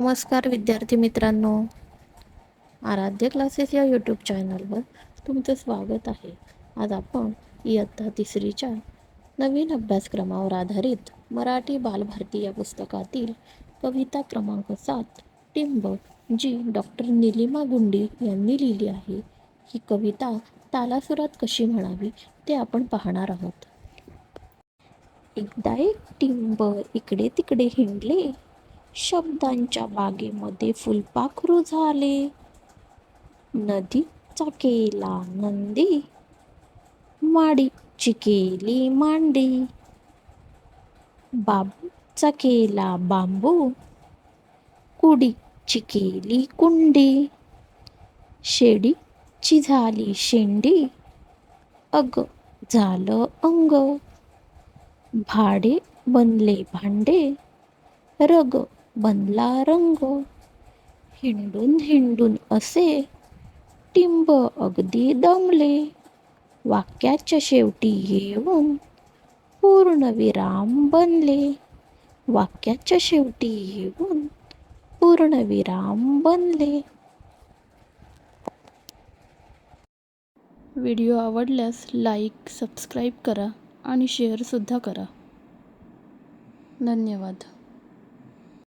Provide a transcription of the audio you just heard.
नमस्कार विद्यार्थी मित्रांनो, आराध्य क्लासेस या यूट्यूब चॅनलवर तुमचं स्वागत आहे. आज आपण इयत्ता तिसरीच्या नवीन अभ्यासक्रमावर आधारित मराठी बालभारती या पुस्तकातील कविता क्रमांक 7 टिंब जी डॉक्टर नीलिमा गुंडी यांनी लिहिली आहे. ही कविता तालासुरात कशी म्हणावी ते आपण पाहणार आहोत. एकदा एक टिंब इकडे तिकडे हिंडले, शब्दांच्या बागेमध्ये फुलपाखरू झाले. नदीचा केला नंदी, माडीची केली मांडी. बाबूचा केला बांबू, कुडीची केली कुंडी. शेडीची झाली शेंडी, अग झालं अंग. भाडे बनले भांडे, रग बनला रंग. हिंडून हिंडून असे टिंब अगदी दमले. वाक्याच्या शेवटी येऊन पूर्णविराम बनले. वाक्याच्या शेवटी येऊन पूर्णविराम बनले. व्हिडिओ आवडल्यास लाईक, सबस्क्राईब करा आणि शेअरसुद्धा करा. धन्यवाद.